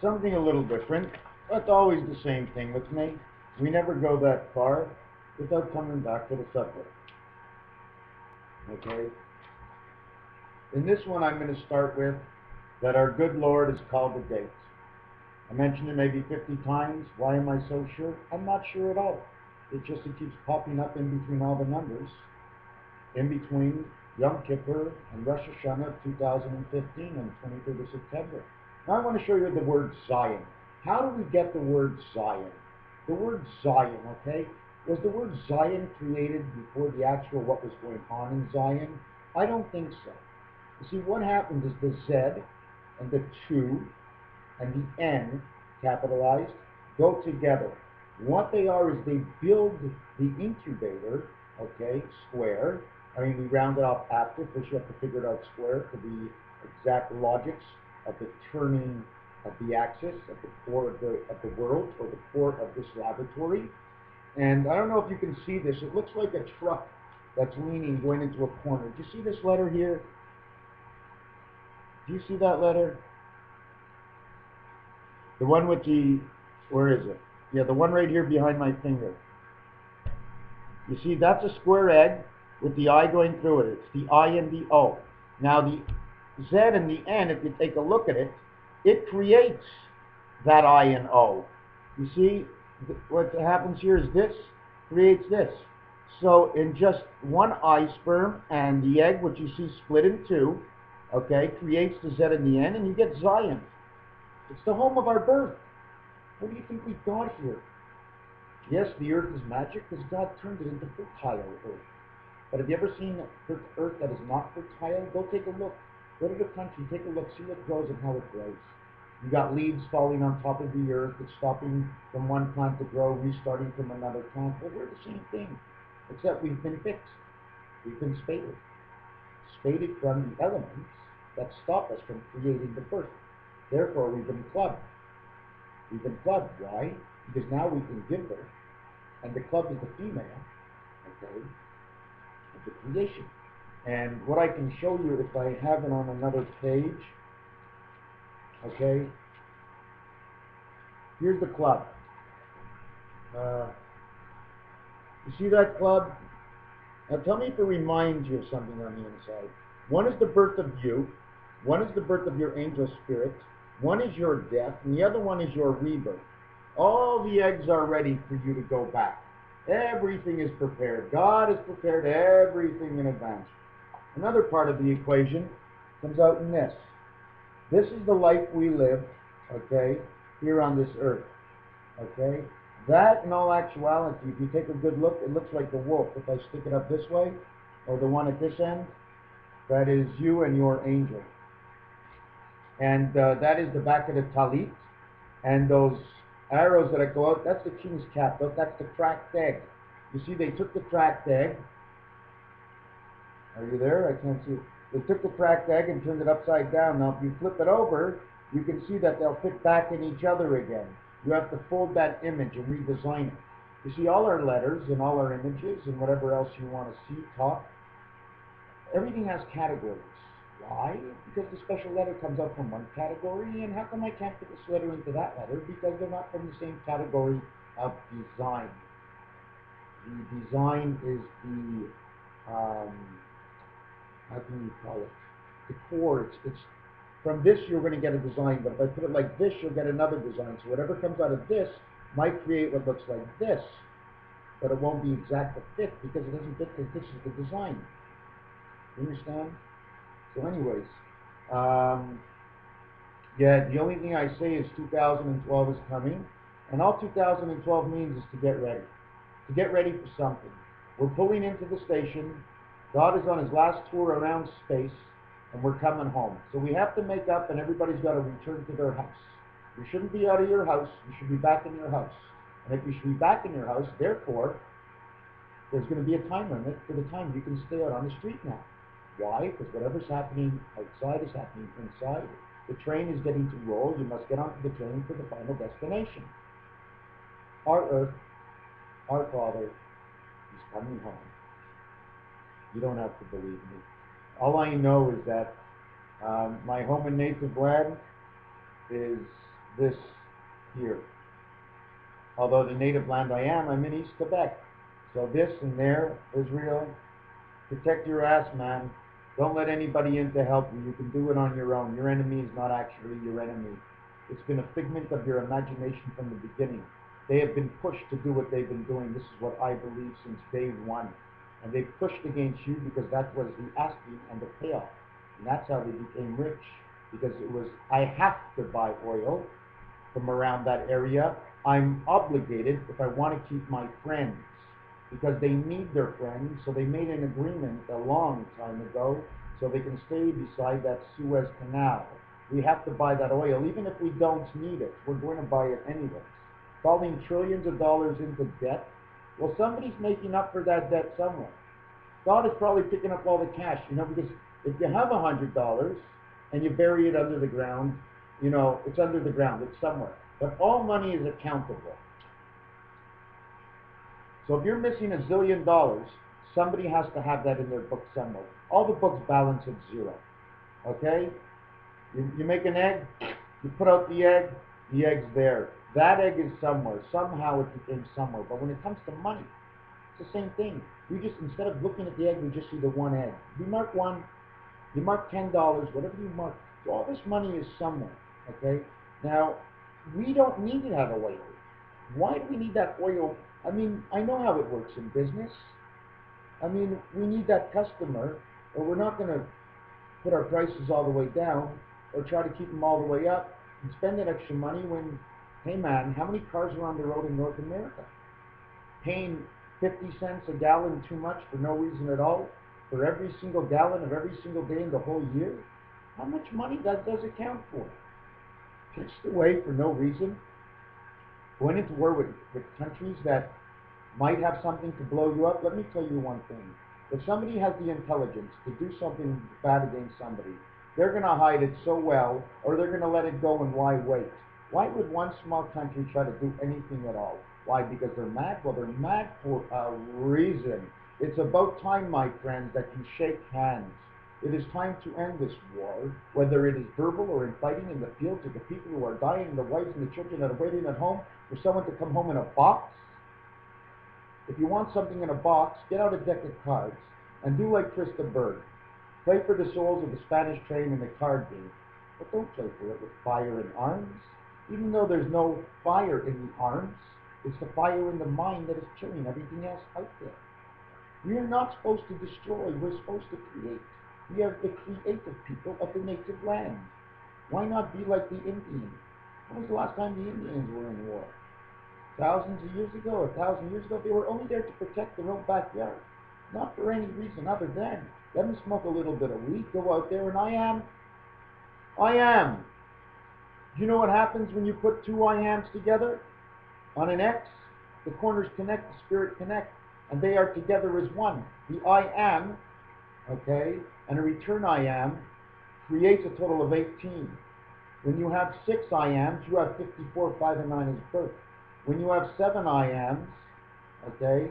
Something a little different. That's always the same thing with me. We never go that far without coming back to the subject. Okay? In this one, I'm going to start with that our good Lord is called the gates. I mentioned it maybe 50 times. Why am I so sure? I'm not sure at all. It keeps popping up in between all the numbers, in between Yom Kippur and Rosh Hashanah 2015 and 23rd of September. Now I want to show you the word Zion. How do we get the word Zion? The word Zion, okay? Was the word Zion created before the actual what was going on in Zion? I don't think so. You see, what happened is the Z and the 2 and the N, capitalized, go together. What they are is they build the incubator, okay, square. I mean, we round it off after. First you have to figure it out square for the exact logics of the turning of the axis of the core of the world, or the core of this laboratory. And I don't know if you can see this. It looks like a truck that's leaning, going into a corner. Do you see this letter here? Do you see that letter? The one with the, where is it? Yeah, the one right here behind my finger. You see, that's a square egg with the I going through it. It's the I and the O. Now the Z and the N, if you take a look at it, it creates that I and O. You see, what happens here is this creates this. So in just one I sperm and the egg, which you see split in two, okay, creates the Z and the N, and you get Zion. It's the home of our birth. What do you think we got here? Yes, the earth is magic because God turned it into fertile earth. But have you ever seen earth that is not fertile? Go take a look. Go to the country, take a look, see what grows and how it grows. You got leaves falling on top of the earth. It's stopping from one plant to grow, restarting from another plant. Well, we're the same thing, except we've been fixed. We've been spaded. Spaded from the elements that stop us from creating the birth. Therefore, we've been clubbed. We've been clubbed. Why? Because now we can give birth, and the club is the female, okay, of the creation. And what I can show you, if I have it on another page, okay, here's the club. You see that club? Now tell me if it reminds you of something on the inside. One is the birth of you, one is the birth of your angel spirit, one is your death, and the other one is your rebirth. All the eggs are ready for you to go back. Everything is prepared. God has prepared everything in advance. Another part of the equation comes out in this. This is the life we live, okay, here on this earth, okay? That, in all actuality, if you take a good look, it looks like the wolf. If I stick it up this way, or the one at this end, that is you and your angel. And that is the back of the talit. And those arrows that go out, that's the king's cap. That's the cracked egg. You see, they took the cracked egg. Are you there? I can't see it. They took the cracked egg and turned it upside down. Now, if you flip it over, you can see that they'll fit back in each other again. You have to fold that image and redesign it. You see, all our letters and all our images and whatever else you want to see, talk, everything has categories. Why? Because the special letter comes out from one category, and how come I can't put this letter into that letter? Because they're not from the same category of design. The design is the, how can you call it? The core. It's from this you're going to get a design, but if I put it like this, you'll get another design. So whatever comes out of this might create what looks like this, but it won't be exact to fit because it doesn't fit because this is the design. You understand? So anyways, yeah, the only thing I say is 2012 is coming, and all 2012 means is to get ready for something. We're pulling into the station. God is on his last tour around space, and we're coming home. So we have to make up, and everybody's got to return to their house. You shouldn't be out of your house. You should be back in your house. And if you should be back in your house, therefore, there's going to be a time limit for the time you can stay out on the street now. Why? Because whatever's happening outside is happening inside. The train is getting to roll. You must get onto the train for the final destination. Our earth, our Father, is coming home. You don't have to believe me. All I know is that my home and native land is this here. Although the native land I am, I'm in East Quebec. So this and there, Israel, protect your ass, man. Don't let anybody in to help you. You can do it on your own. Your enemy is not actually your enemy. It's been a figment of your imagination from the beginning. They have been pushed to do what they've been doing. This is what I believe since day one. And they pushed against you because that was the asking and the payoff. And that's how they became rich. Because it was, I have to buy oil from around that area. I'm obligated if I want to keep my friends, because they need their friends. So they made an agreement a long time ago so they can stay beside that Suez Canal. We have to buy that oil, even if we don't need it. We're going to buy it anyways. Falling trillions of dollars into debt. Well, somebody's making up for that debt somewhere. God is probably picking up all the cash, because if you have $100 and you bury it under the ground, it's under the ground, it's somewhere. But all money is accountable. So if you're missing $1 zillion, somebody has to have that in their book somewhere. All the books balance at zero. Okay? You make an egg, you put out the egg's there. That egg is somewhere. Somehow it became somewhere. But when it comes to money, it's the same thing. We just, instead of looking at the egg, we just see the one egg. You mark one, you mark $10, whatever you mark. So all this money is somewhere. Okay? Now, we don't need to have oil. Why do we need that oil? I know how it works in business. We need that customer, or we're not going to put our prices all the way down or try to keep them all the way up and spend that extra money when, hey man, how many cars are on the road in North America? Paying 50 cents a gallon too much for no reason at all for every single gallon of every single day in the whole year? How much money that does it count for? Just away for no reason. Going into war with countries that might have something to blow you up. Let me tell you one thing. If somebody has the intelligence to do something bad against somebody, they're going to hide it so well, or they're going to let it go, and why wait? Why would one small country try to do anything at all? Why? Because they're mad? Well, they're mad for a reason. It's about time, my friends, that you shake hands. It is time to end this war, whether it is verbal or in fighting in the fields, of the people who are dying, the wives and the children that are waiting at home for someone to come home in a box. If you want something in a box, get out a deck of cards and do like Krista Berg. Play for the souls of the Spanish train in the card game, but don't play for it with fire and arms. Even though there's no fire in the arms, it's the fire in the mind that is killing everything else out there. We are not supposed to destroy, we're supposed to create. We are the creative people of the native land. Why not be like the Indians? When was the last time the Indians were in war? Thousands of years ago, 1,000 years ago? They were only there to protect their own backyard. Not for any reason other than, let them smoke a little bit of weed, go out there, and I am. Do you know what happens when you put two I ams together on an X? The corners connect, the spirit connect, and they are together as one. The I am, okay, and a return I am creates a total of 18. When you have 6 I ams, you have 54, 5 and 9 is birth. When you have 7 I ams, okay,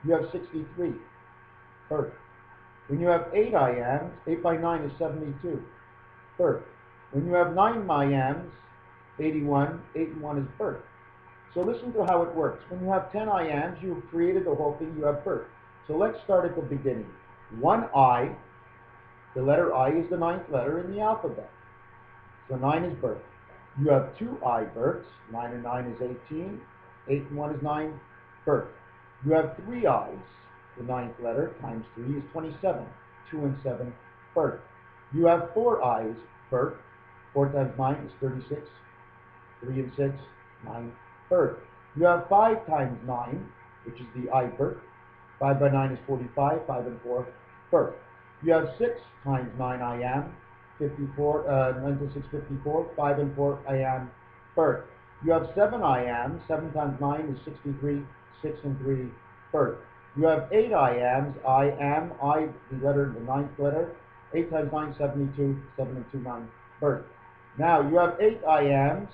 you have 63, birth. When you have 8 I ams, 8 by 9 is 72, birth. When you have 9 I ams, 81, 8 and 1 is birth. So listen to how it works. When you have 10 I ams, you've created the whole thing, you have birth. So let's start at the beginning. One I, the letter I is the 9th letter in the alphabet. So 9 is birth. You have 2 I births, 9 and 9 is 18, 8 and 1 is 9, birth. You have 3 I's, the 9th letter times 3 is 27, 2 and 7, birth. You have 4 I's, birth, 4 times 9 is 36, 3 and 6, 9, birth. You have 5 times 9, which is the I birth, 5 by 9 is 45, 5 and 4, birth. You have 6 times 9 I am, 54, 9 to 6, 54, 5 and 4 I am, birth. You have 7 I am, 7 times 9 is 63, 6 and 3, birth. You have 8 I ams, I am, I, the letter, the 9th letter, 8 times 9, 72, 7 and 2, 9, birth. Now, you have 8 I ams,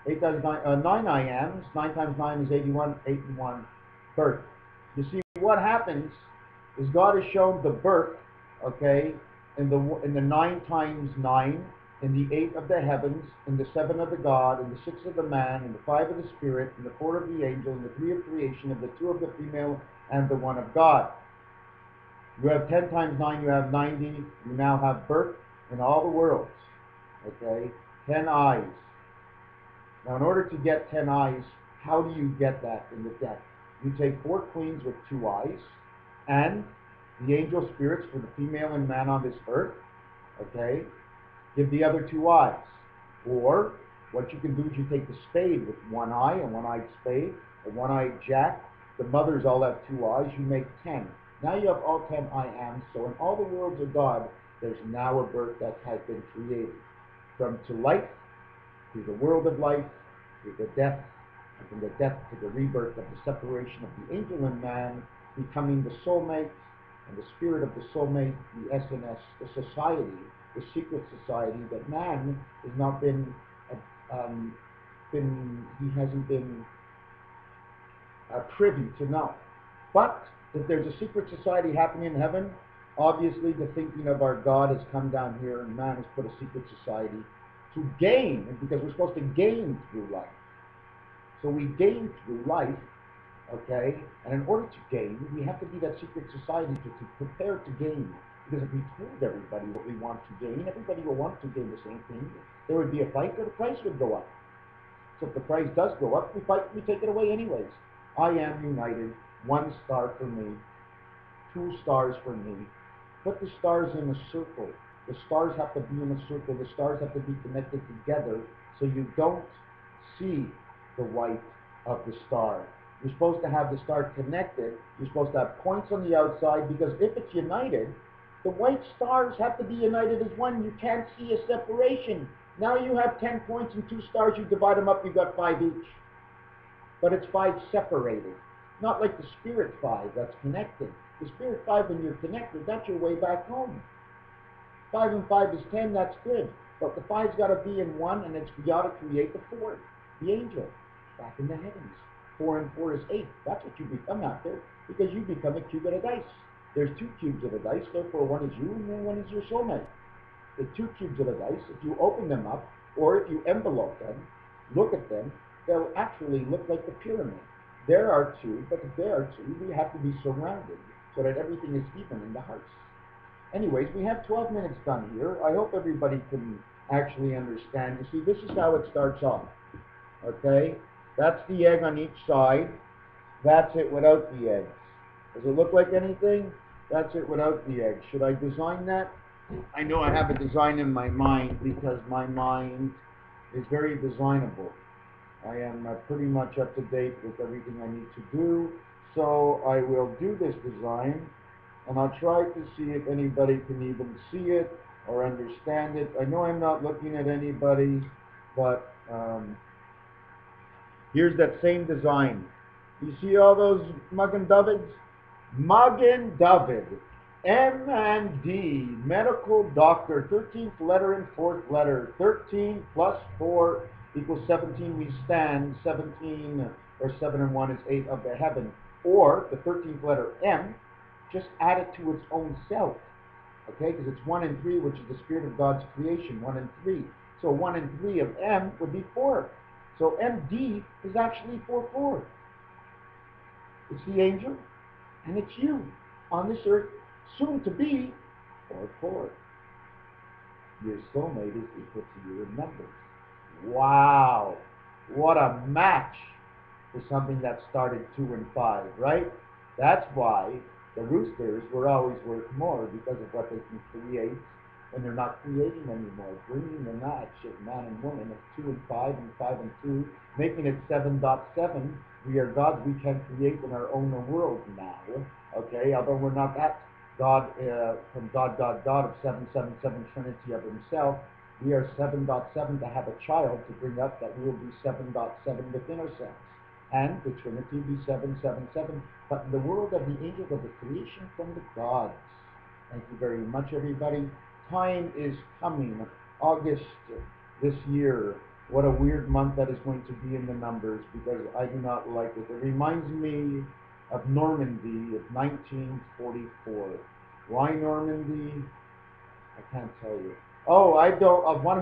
8 times 9, 9 I ams, 9 times 9 is 81, 8 and 1, birth. You see, what happens is God has shown the birth, okay, in the 9 times 9 in the 8 of the heavens, in the 7 of the God, in the 6 of the man, in the 5 of the spirit, in the 4 of the angel, in the 3 of creation, in the 2 of the female, and the 1 of God. You have 10 times 9, you have 90. You now have birth in all the worlds. Okay? 10 eyes. Now, in order to get 10 eyes, how do you get that in the deck? You take 4 queens with 2 eyes, and the angel spirits for the female and man on this earth, okay, give the other 2 eyes. Or, what you can do is you take the spade with 1 eye, a 1-eyed spade, a 1-eyed jack. The mothers all have 2 eyes, you make 10. Now you have all 10 I ams, so in all the worlds of God, there's now a birth that has been created. From to life, to the world of life, to the death, and from the death to the rebirth of the separation of the angel and man, becoming the soulmate, and the spirit of the soulmate, the SNS, the society, the secret society that man has not been, he hasn't been privy to know. But if there's a secret society happening in heaven, obviously the thinking of our God has come down here, and man has put a secret society to gain, because we're supposed to gain through life. So we gain through life, okay? And in order to gain, we have to be that secret society to prepare to gain. Because if we told everybody what we want to gain, everybody will want to gain the same thing. There would be a fight, or the price would go up. So if the price does go up, we fight, we take it away anyways. I am united, 1 star for me, 2 stars for me. Put the stars in a circle. The stars have to be in a circle. The stars have to be connected together so you don't see the white of the star. You're supposed to have the star connected. You're supposed to have points on the outside, because if it's united, the white stars have to be united as one. You can't see a separation. Now you have 10 points and 2 stars. You divide them up, you've got 5 each. But it's 5 separated. Not like the spirit 5 that's connected. The spirit 5, when you're connected, that's your way back home. 5 and 5 is 10, that's good. But the 5's got to be in 1, and it's got to create the 4, the angel, back in the heavens. 4 and 4 is 8. That's what you become after, because you become a cube of a dice. There's 2 cubes of a dice, therefore 1 is you, and then 1 is your soulmate. The 2 cubes of a dice, if you open them up, or if you envelope them, look at them, they'll actually look like the pyramid. There are 2, but if there are 2, we have to be surrounded so that everything is even in the hearts. Anyways, we have 12 minutes done here. I hope everybody can actually understand. You see, this is how it starts off. Okay? That's the egg on each side. That's it without the eggs. Does it look like anything? That's it without the eggs. Should I design that? I know I have a design in my mind, because my mind is very designable. I am pretty much up to date with everything I need to do. So I will do this design, and I'll try to see if anybody can even see it or understand it. I know I'm not looking at anybody, but here's that same design. You see all those Magen Davids? Magen David, M and D, medical doctor, 13th letter and 4th letter. 13 plus 4 equals 17. We stand 17, or 7 and 1 is 8 of the heaven. Or the 13th letter M, just add it to its own self. Okay, because it's 1 and 3, which is the spirit of God's creation, 1 and 3. So 1 and 3 of M would be 4. So MD is actually 4-4. It's the angel, and it's you on this earth, soon to be 4-4. Your soulmate is equal to you in numbers. Wow, what a match for something that started 2 and 5, right? That's why the roosters will always worth more, because of what they can create when they're not creating anymore. Bringing the match of man and woman of 2 and 5 and 5 and 2, making it 7.7. We are gods. We can create in our own world now. Okay, although we're not that God from God of 777 Trinity of Himself. We are 7.7 to have a child to bring up that we will be 7.7 within ourselves. And the Trinity will be 777. But in the world of the angels of the creation from the gods. Thank you very much, everybody. Time is coming. August this year. What a weird month that is going to be in the numbers, because I do not like it. It reminds me of Normandy of 1944. Why Normandy? I can't tell you. Oh, I don't. One